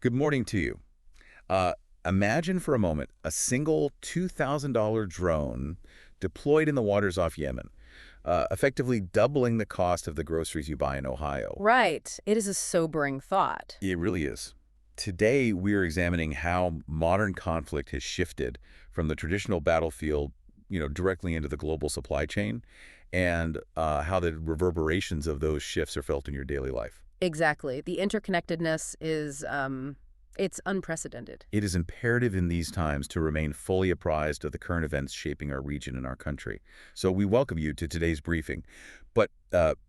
Good morning to you. Uh, Imagine for a moment a single $2,000 drone deployed in the waters off Yemen, effectively doubling the cost of the groceries you buy in Ohio. Right. It is a sobering thought. It really is. Today, we're examining how modern conflict has shifted from the traditional battlefield, directly into the global supply chain, and how the reverberations of those shifts are felt in your daily life. Exactly. The interconnectedness is, it's unprecedented. It is imperative in these times to remain fully apprised of the current events shaping our region and our country. So we welcome you to today's briefing. But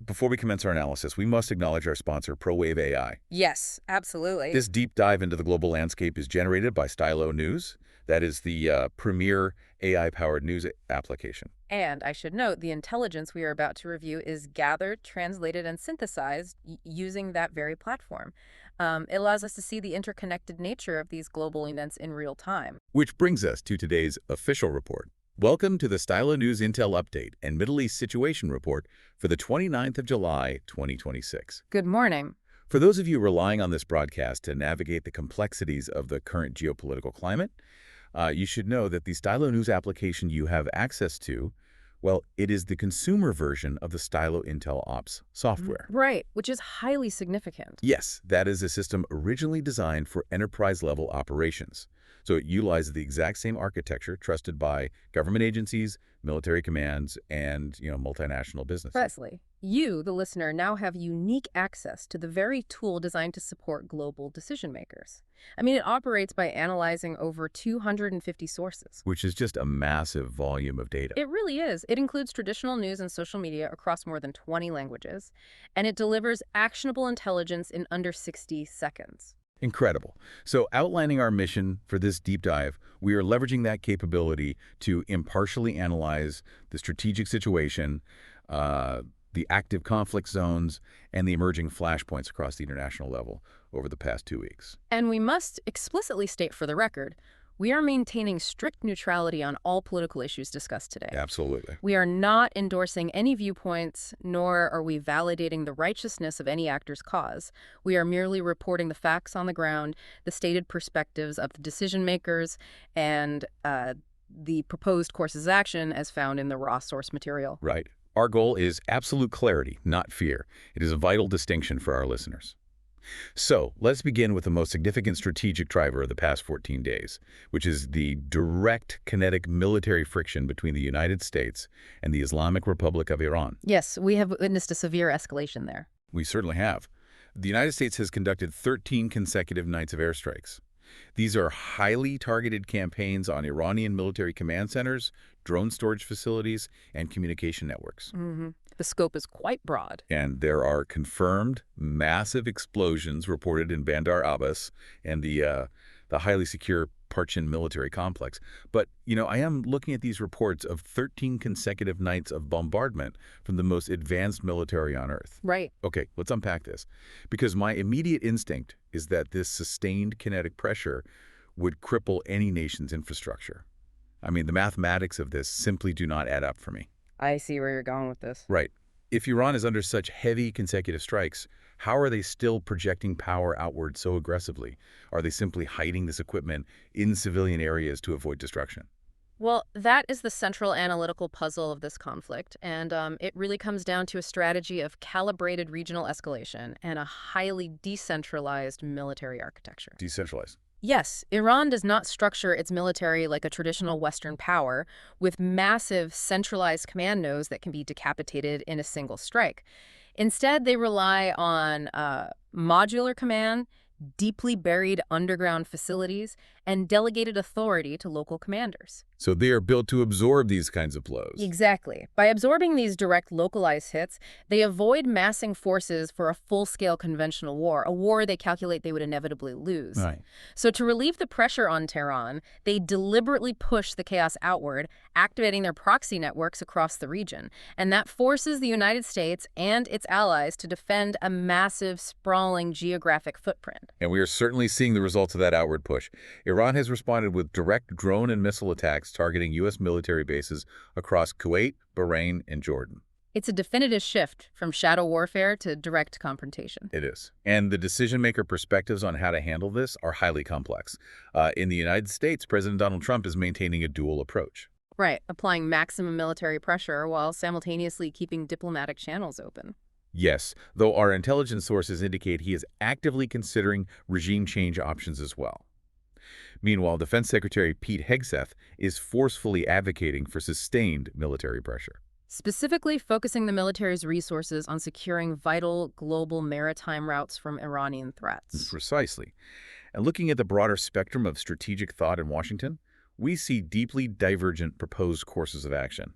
before we commence our analysis, we must acknowledge our sponsor, ProWave AI. Yes, absolutely. This deep dive into the global landscape is generated by Stylo News. That is the premier AI-powered news application. And I should note, the intelligence we are about to review is gathered, translated, and synthesized using that very platform. It allows us to see the interconnected nature of these global events in real time. Which brings us to today's official report. Welcome to the Stylo News Intel Update and Middle East Situation Report for the 29th of July, 2026. Good morning. For those of you relying on this broadcast to navigate the complexities of the current geopolitical climate, you should know that the Stylo News application you have access to, well, it is the consumer version of the Stylo Intel Ops software. Right, which is highly significant. Yes, that is a system originally designed for enterprise-level operations. So it utilizes the exact same architecture trusted by government agencies, military commands, and, multinational businesses. Presley, you, the listener, now have unique access to the very tool designed to support global decision makers. I mean, it operates by analyzing over 250 sources. Which is just a massive volume of data. It really is. It includes traditional news and social media across more than 20 languages, and it delivers actionable intelligence in under 60 seconds. Incredible. So outlining our mission for this deep dive, we are leveraging that capability to impartially analyze the strategic situation, the active conflict zones, and the emerging flashpoints across the international level over the past 2 weeks. And we must explicitly state for the record, we are maintaining strict neutrality on all political issues discussed today. Absolutely. We are not endorsing any viewpoints, nor are we validating the righteousness of any actor's cause. We are merely reporting the facts on the ground, the stated perspectives of the decision makers, and the proposed courses of action as found in the raw source material. Right. Our goal is absolute clarity, not fear. It is a vital distinction for our listeners. So let's begin with the most significant strategic driver of the past 14 days, which is the direct kinetic military friction between the United States and the Islamic Republic of Iran. Yes, we have witnessed a severe escalation there. We certainly have. The United States has conducted 13 consecutive nights of airstrikes. These are highly targeted campaigns on Iranian military command centers, drone storage facilities, and communication networks. The scope is quite broad. And there are confirmed massive explosions reported in Bandar Abbas and the highly secure Parchin military complex. But, I am looking at these reports of 13 consecutive nights of bombardment from the most advanced military on Earth. Right. Okay, let's unpack this. Because my immediate instinct is that this sustained kinetic pressure would cripple any nation's infrastructure. I mean, the mathematics of this simply do not add up for me. I see where you're going with this. Right. If Iran is under such heavy consecutive strikes, how are they still projecting power outward so aggressively? Are they simply hiding this equipment in civilian areas to avoid destruction? Well, that is the central analytical puzzle of this conflict, and it really comes down to a strategy of calibrated regional escalation and a highly decentralized military architecture. Decentralized. Yes, Iran does not structure its military like a traditional Western power, with massive centralized command nodes that can be decapitated in a single strike. Instead, they rely on modular command, deeply buried underground facilities, and delegated authority to local commanders. So they are built to absorb these kinds of blows. Exactly. By absorbing these direct localized hits, they avoid massing forces for a full-scale conventional war, a war they calculate they would inevitably lose. Right. So to relieve the pressure on Tehran, they deliberately push the chaos outward, activating their proxy networks across the region. And that forces the United States and its allies to defend a massive, sprawling geographic footprint. And we are certainly seeing the results of that outward push. Iran has responded with direct drone and missile attacks targeting U.S. military bases across Kuwait, Bahrain, and Jordan. It's a definitive shift from shadow warfare to direct confrontation. It is. And the decision-maker perspectives on how to handle this are highly complex. In the United States, President Donald Trump is maintaining a dual approach. Right, applying maximum military pressure while simultaneously keeping diplomatic channels open. Yes, though our intelligence sources indicate he is actively considering regime change options as well. Meanwhile, Defense Secretary Pete Hegseth is forcefully advocating for sustained military pressure. Specifically focusing the military's resources on securing vital global maritime routes from Iranian threats. Precisely. And looking at the broader spectrum of strategic thought in Washington, we see deeply divergent proposed courses of action.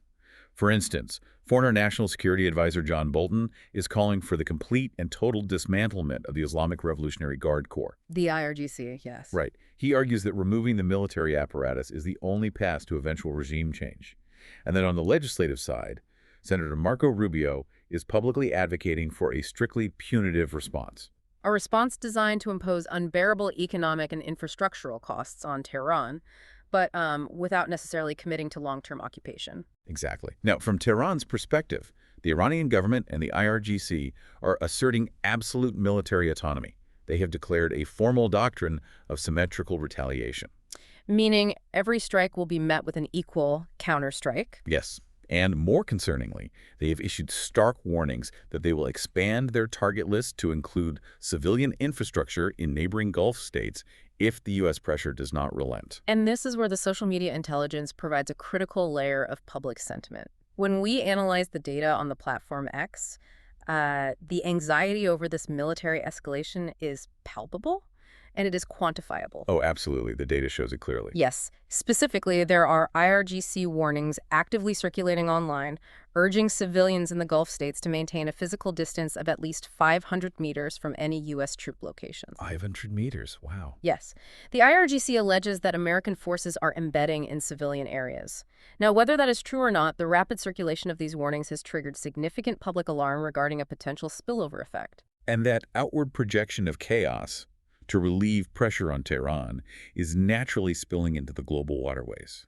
For instance, former National Security Advisor John Bolton is calling for the complete and total dismantlement of the Islamic Revolutionary Guard Corps. The IRGC, yes. Right. He argues that removing the military apparatus is the only path to eventual regime change. And then on the legislative side, Senator Marco Rubio is publicly advocating for a strictly punitive response. A response designed to impose unbearable economic and infrastructural costs on Tehran, but without necessarily committing to long-term occupation. Exactly. Now, from Tehran's perspective, the Iranian government and the IRGC are asserting absolute military autonomy. They have declared a formal doctrine of symmetrical retaliation. Meaning every strike will be met with an equal counterstrike. Yes. And more concerningly, they have issued stark warnings that they will expand their target list to include civilian infrastructure in neighboring Gulf states if the U.S. pressure does not relent. And this is where the social media intelligence provides a critical layer of public sentiment. When we analyze the data on the platform X, the anxiety over this military escalation is palpable, and it is quantifiable. Oh, absolutely. The data shows it clearly. Yes. Specifically, there are IRGC warnings actively circulating online, urging civilians in the Gulf states to maintain a physical distance of at least 500 meters from any U.S. troop locations. 500 meters. Wow. Yes. The IRGC alleges that American forces are embedding in civilian areas. Now, whether that is true or not, the rapid circulation of these warnings has triggered significant public alarm regarding a potential spillover effect. And that outward projection of chaos to relieve pressure on Tehran is naturally spilling into the global waterways.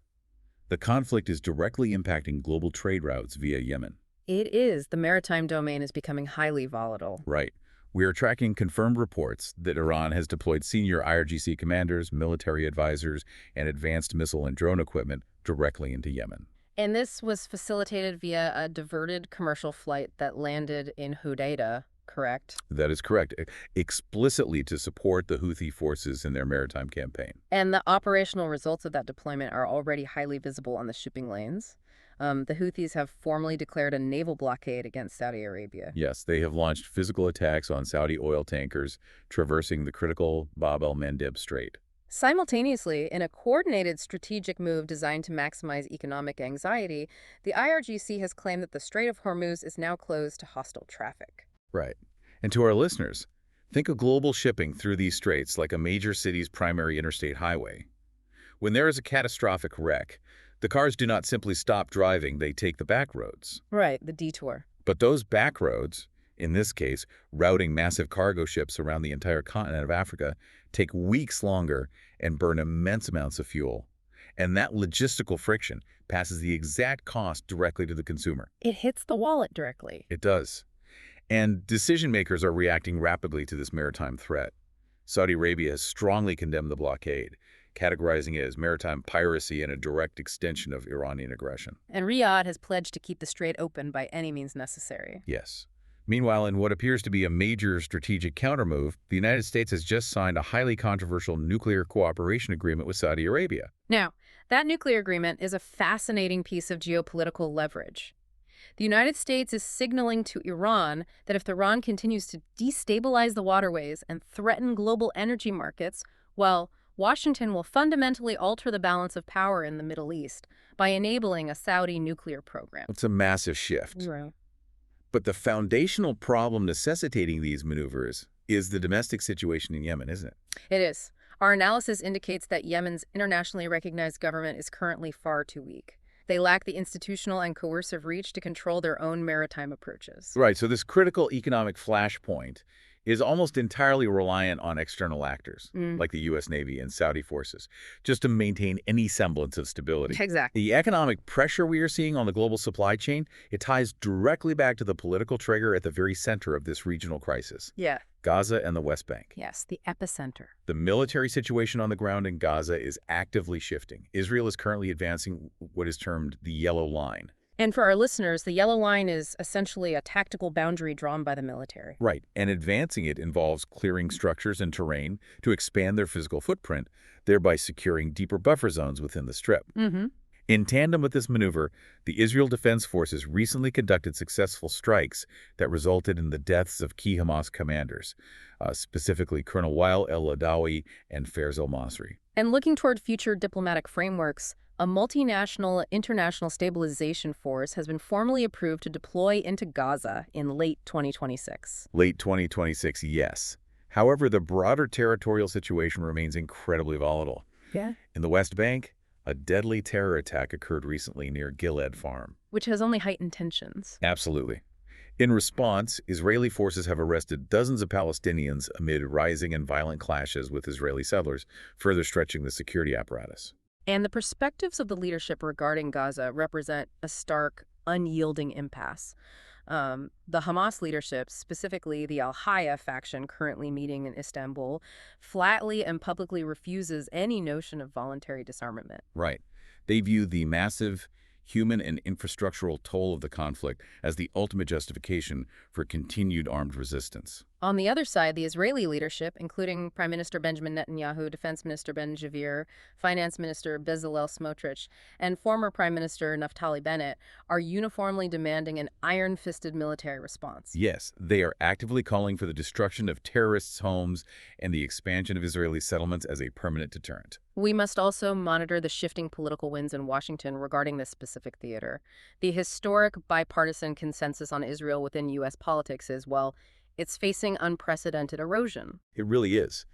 The conflict is directly impacting global trade routes via Yemen. It is. The maritime domain is becoming highly volatile. Right. We are tracking confirmed reports that Iran has deployed senior IRGC commanders, military advisors, and advanced missile and drone equipment directly into Yemen. And this was facilitated via a diverted commercial flight that landed in Hodeidah, correct? That is correct, explicitly to support the Houthi forces in their maritime campaign. And the operational results of that deployment are already highly visible on the shipping lanes. The Houthis have formally declared a naval blockade against Saudi Arabia. Yes, they have launched physical attacks on Saudi oil tankers traversing the critical Bab el-Mandeb Strait. Simultaneously, in a coordinated strategic move designed to maximize economic anxiety, the IRGC has claimed that the Strait of Hormuz is now closed to hostile traffic. Right. And to our listeners, think of global shipping through these straits like a major city's primary interstate highway. When there is a catastrophic wreck, the cars do not simply stop driving, they take the back roads. Right, the detour. But those back roads, in this case, routing massive cargo ships around the entire continent of Africa, take weeks longer and burn immense amounts of fuel. And that logistical friction passes the exact cost directly to the consumer. It hits the wallet directly. It does. And decision makers are reacting rapidly to this maritime threat. Saudi Arabia has strongly condemned the blockade, categorizing it as maritime piracy and a direct extension of Iranian aggression. And Riyadh has pledged to keep the strait open by any means necessary. Yes. Meanwhile, in what appears to be a major strategic countermove, the United States has just signed a highly controversial nuclear cooperation agreement with Saudi Arabia. Now, that nuclear agreement is a fascinating piece of geopolitical leverage. The United States is signaling to Iran that if Iran continues to destabilize the waterways and threaten global energy markets, well, Washington will fundamentally alter the balance of power in the Middle East by enabling a Saudi nuclear program. It's a massive shift. Right. But the foundational problem necessitating these maneuvers is the domestic situation in Yemen, isn't it? It is. Our analysis indicates that Yemen's internationally recognized government is currently far too weak. They lack the institutional and coercive reach to control their own maritime approaches. Right, so this critical economic flashpoint is almost entirely reliant on external actors, Mm. like the U.S. Navy and Saudi forces, just to maintain any semblance of stability. Exactly. The economic pressure we are seeing on the global supply chain, it ties directly back to the political trigger at the very center of this regional crisis, Yeah. Gaza and the West Bank. Yes, the epicenter. The military situation on the ground in Gaza is actively shifting. Israel is currently advancing what is termed the Yellow Line. And for our listeners, the yellow line is essentially a tactical boundary drawn by the military. Right, and advancing it involves clearing structures and terrain to expand their physical footprint, thereby securing deeper buffer zones within the strip. Mm-hmm. In tandem with this maneuver, the Israel Defense Forces recently conducted successful strikes that resulted in the deaths of key Hamas commanders, specifically Colonel Wael el-Adawi and Faiz el-Masri. And looking toward future diplomatic frameworks, a multinational international stabilization force has been formally approved to deploy into Gaza in late 2026. Late 2026, yes. However, the broader territorial situation remains incredibly volatile. Yeah. In the West Bank, a deadly terror attack occurred recently near Gilead Farm. Which has only heightened tensions. Absolutely. In response, Israeli forces have arrested dozens of Palestinians amid rising and violent clashes with Israeli settlers, further stretching the security apparatus. And the perspectives of the leadership regarding Gaza represent a stark, unyielding impasse. The Hamas leadership, specifically the Al-Haya faction currently meeting in Istanbul, flatly and publicly refuses any notion of voluntary disarmament. Right. They view the massive human and infrastructural toll of the conflict as the ultimate justification for continued armed resistance. On the other side, the Israeli leadership, including Prime Minister Benjamin Netanyahu, Defense Minister Ben-Gvir, Finance Minister Bezalel Smotrich, and former Prime Minister Naftali Bennett, are uniformly demanding an iron-fisted military response. Yes, they are actively calling for the destruction of terrorists' homes and the expansion of Israeli settlements as a permanent deterrent. We must also monitor the shifting political winds in Washington regarding this specific theater. The historic bipartisan consensus on Israel within U.S. politics is, well, it's facing unprecedented erosion. It really is.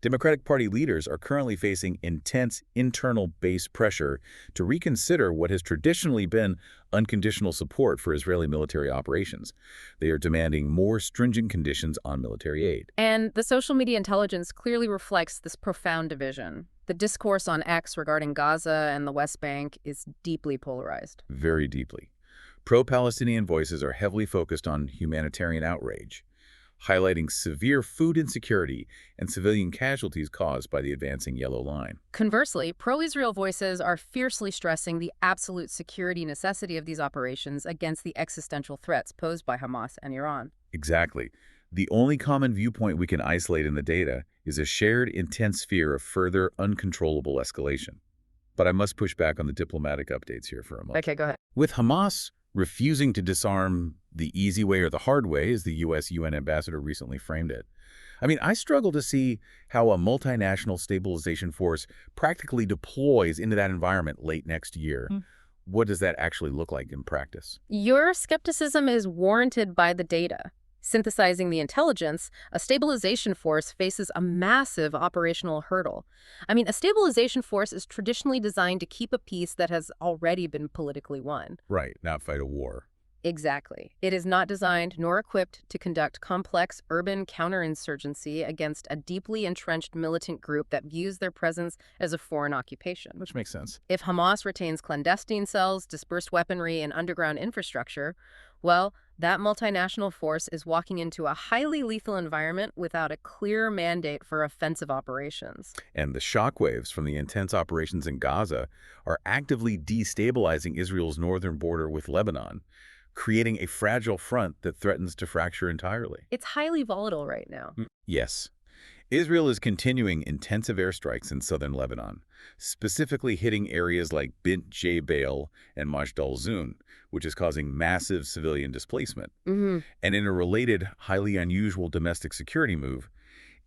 Democratic Party leaders are currently facing intense internal base pressure to reconsider what has traditionally been unconditional support for Israeli military operations. They are demanding more stringent conditions on military aid. And the social media intelligence clearly reflects this profound division. The discourse on X regarding Gaza and the West Bank is deeply polarized. Very deeply. Pro-Palestinian voices are heavily focused on humanitarian outrage, highlighting severe food insecurity and civilian casualties caused by the advancing Yellow Line. Conversely, pro-Israel voices are fiercely stressing the absolute security necessity of these operations against the existential threats posed by Hamas and Iran. Exactly. The only common viewpoint we can isolate in the data is a shared intense fear of further uncontrollable escalation. But I must push back on the diplomatic updates here for a moment. Okay, go ahead. With Hamas refusing to disarm the easy way or the hard way, as the U.S. UN ambassador recently framed it, I struggle to see how a multinational stabilization force practically deploys into that environment late next year. What does that actually look like in practice? Your skepticism is warranted by the data. Synthesizing the intelligence, a stabilization force faces a massive operational hurdle. A stabilization force is traditionally designed to keep a peace that has already been politically won. Right, not fight a war. Exactly. It is not designed nor equipped to conduct complex urban counterinsurgency against a deeply entrenched militant group that views their presence as a foreign occupation. Which makes sense. If Hamas retains clandestine cells, dispersed weaponry, and underground infrastructure, well, that multinational force is walking into a highly lethal environment without a clear mandate for offensive operations. And the shockwaves from the intense operations in Gaza are actively destabilizing Israel's northern border with Lebanon, creating a fragile front that threatens to fracture entirely. It's highly volatile right now. Yes. Israel is continuing intensive airstrikes in southern Lebanon, specifically hitting areas like Bint Jbeil and Majd al-Zun, which is causing massive civilian displacement. And in a related, highly unusual domestic security move,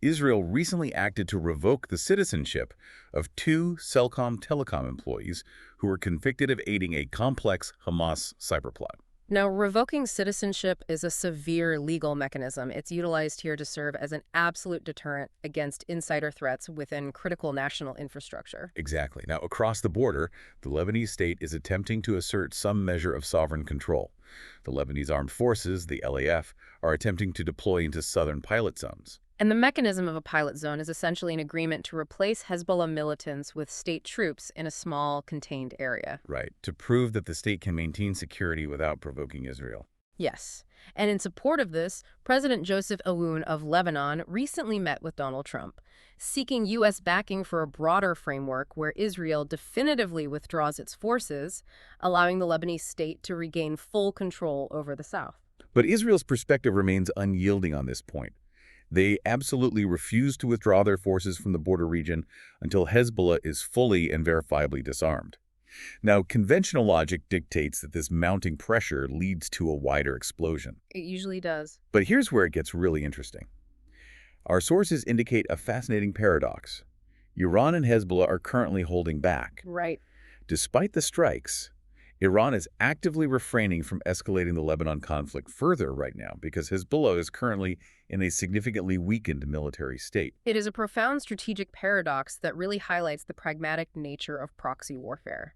Israel recently acted to revoke the citizenship of 2 Cellcom Telecom employees who were convicted of aiding a complex Hamas cyberplot. Now, revoking citizenship is a severe legal mechanism. It's utilized here to serve as an absolute deterrent against insider threats within critical national infrastructure. Exactly. Now, across the border, the Lebanese state is attempting to assert some measure of sovereign control. The Lebanese Armed Forces, the LAF, are attempting to deploy into southern pilot zones. And the mechanism of a pilot zone is essentially an agreement to replace Hezbollah militants with state troops in a small, contained area. Right, to prove that the state can maintain security without provoking Israel. Yes. And in support of this, President Joseph Aoun of Lebanon recently met with Donald Trump, seeking U.S. backing for a broader framework where Israel definitively withdraws its forces, allowing the Lebanese state to regain full control over the south. But Israel's perspective remains unyielding on this point. They absolutely refuse to withdraw their forces from the border region until Hezbollah is fully and verifiably disarmed. Now, conventional logic dictates that this mounting pressure leads to a wider explosion. It usually does. But here's where it gets really interesting. Our sources indicate a fascinating paradox. Iran and Hezbollah are currently holding back. Right. Despite the strikes, Iran is actively refraining from escalating the Lebanon conflict further right now because Hezbollah is currently in a significantly weakened military state. It is a profound strategic paradox that really highlights the pragmatic nature of proxy warfare.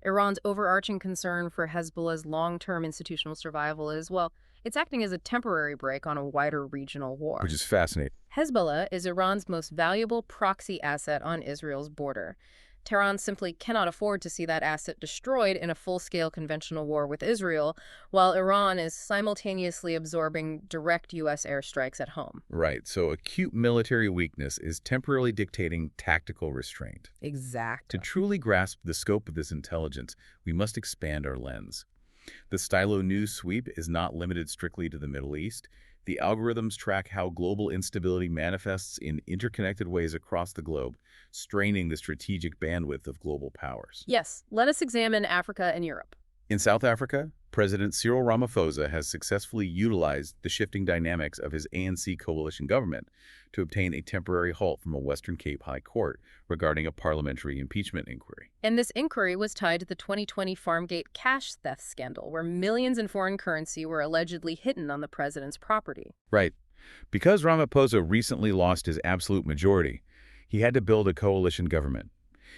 Iran's overarching concern for Hezbollah's long-term institutional survival is, well, it's acting as a temporary break on a wider regional war. Which is fascinating. Hezbollah is Iran's most valuable proxy asset on Israel's border. Tehran simply cannot afford to see that asset destroyed in a full-scale conventional war with Israel, while Iran is simultaneously absorbing direct U.S. airstrikes at home. Right, so acute military weakness is temporarily dictating tactical restraint. Exactly. To truly grasp the scope of this intelligence, we must expand our lens. The Stylo News sweep is not limited strictly to the Middle East. The algorithms track how global instability manifests in interconnected ways across the globe, straining the strategic bandwidth of global powers. Yes, let us examine Africa and Europe. In South Africa, President Cyril Ramaphosa has successfully utilized the shifting dynamics of his ANC coalition government to obtain a temporary halt from a Western Cape High Court regarding a parliamentary impeachment inquiry. And this inquiry was tied to the 2020 Farmgate cash theft scandal, where millions in foreign currency were allegedly hidden on the president's property. Right. Because Ramaphosa recently lost his absolute majority, he had to build a coalition government.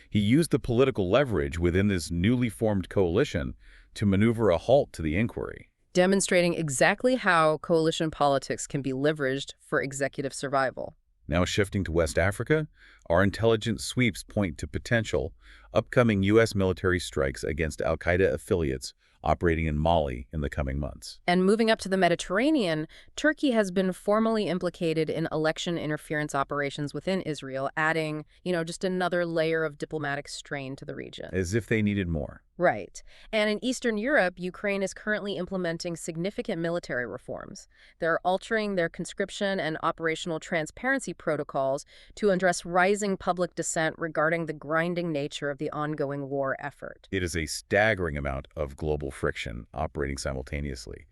He used the political leverage within this newly formed coalition to maneuver a halt to the inquiry. Demonstrating exactly how coalition politics can be leveraged for executive survival. Now shifting to West Africa, our intelligence sweeps point to potential upcoming U.S. military strikes against al-Qaeda affiliates operating in Mali in the coming months. And moving up to the Mediterranean, Turkey has been formally implicated in election interference operations within Israel, adding, just another layer of diplomatic strain to the region. As if they needed more. Right. And in Eastern Europe, Ukraine is currently implementing significant military reforms. They're altering their conscription and operational transparency protocols to address rising public dissent regarding the grinding nature of the ongoing war effort. It is a staggering amount of global friction operating simultaneously.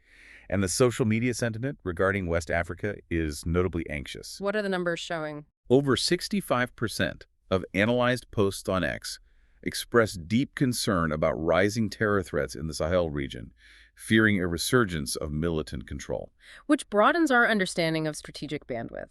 And the social media sentiment regarding West Africa is notably anxious. What are the numbers showing? Over 65% of analyzed posts on X expressed deep concern about rising terror threats in the Sahel region, fearing a resurgence of militant control. Which broadens our understanding of strategic bandwidth.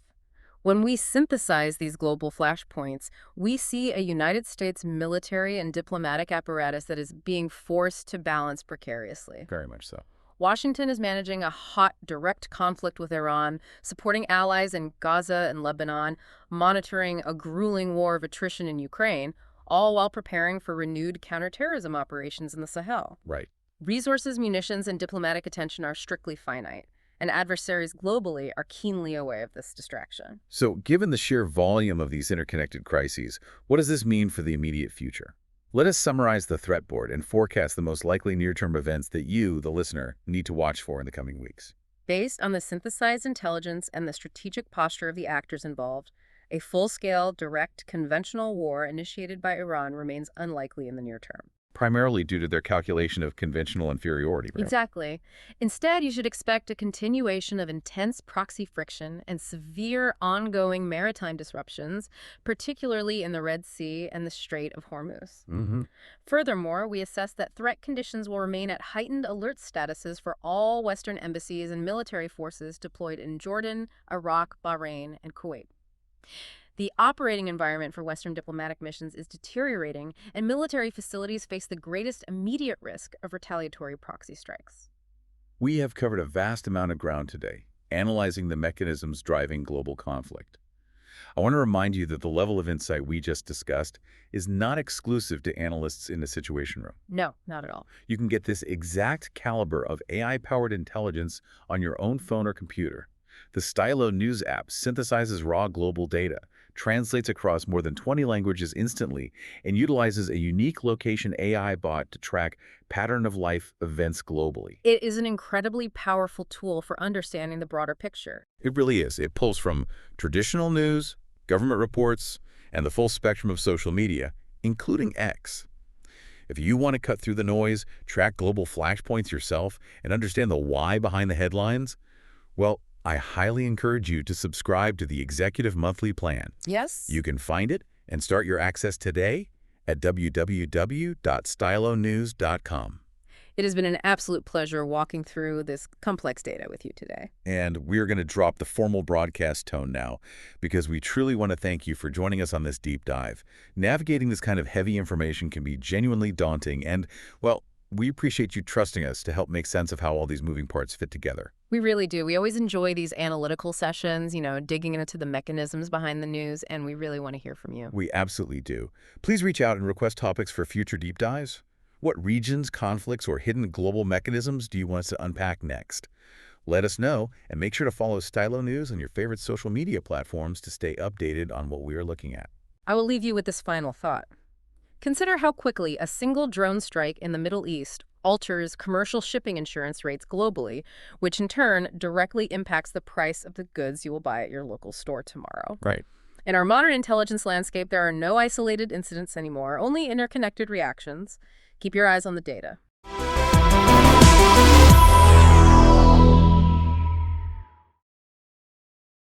When we synthesize these global flashpoints, we see a United States military and diplomatic apparatus that is being forced to balance precariously. Very much so. Washington is managing a hot, direct conflict with Iran, supporting allies in Gaza and Lebanon, monitoring a grueling war of attrition in Ukraine, all while preparing for renewed counterterrorism operations in the Sahel. Right. Resources, munitions, and diplomatic attention are strictly finite, and adversaries globally are keenly aware of this distraction. So, given the sheer volume of these interconnected crises, what does this mean for the immediate future? Let us summarize the threat board and forecast the most likely near-term events that you, the listener, need to watch for in the coming weeks. Based on the synthesized intelligence and the strategic posture of the actors involved, a full-scale, direct, conventional war initiated by Iran remains unlikely in the near term. primarily due to their calculation of conventional inferiority, right? Exactly. Instead, you should expect a continuation of intense proxy friction and severe ongoing maritime disruptions, particularly in the Red Sea and the Strait of Hormuz. Mm-hmm. Furthermore, we assess that threat conditions will remain at heightened alert statuses for all Western embassies and military forces deployed in Jordan, Iraq, Bahrain, and Kuwait. The operating environment for Western diplomatic missions is deteriorating, and military facilities face the greatest immediate risk of retaliatory proxy strikes. We have covered a vast amount of ground today, analyzing the mechanisms driving global conflict. I want to remind you that the level of insight we just discussed is not exclusive to analysts in the Situation Room. No, not at all. You can get this exact caliber of AI-powered intelligence on your own phone or computer. The Stylo News app synthesizes raw global data, translates across more than 20 languages instantly, and utilizes a unique location AI bot to track pattern-of-life events globally. It is an incredibly powerful tool for understanding the broader picture. It really is. It pulls from traditional news, government reports, and the full spectrum of social media, including X. If you want to cut through the noise, track global flashpoints yourself, and understand the why behind the headlines, well, I highly encourage you to subscribe to the Executive Monthly Plan. Yes? You can find it and start your access today at www.stylonews.com. It has been an absolute pleasure walking through this complex data with you today. And we're going to drop the formal broadcast tone now because we truly want to thank you for joining us on this deep dive. Navigating this kind of heavy information can be genuinely daunting and, well, we appreciate you trusting us to help make sense of how all these moving parts fit together. We really do. We always enjoy these analytical sessions, digging into the mechanisms behind the news, and we really want to hear from you. We absolutely do. Please reach out and request topics for future deep dives. What regions, conflicts, or hidden global mechanisms do you want us to unpack next? Let us know, and make sure to follow Stylo News on your favorite social media platforms to stay updated on what we are looking at. I will leave you with this final thought. Consider how quickly a single drone strike in the Middle East alters commercial shipping insurance rates globally, which in turn directly impacts the price of the goods you will buy at your local store tomorrow. Right. In our modern intelligence landscape, there are no isolated incidents anymore, only interconnected reactions. Keep your eyes on the data.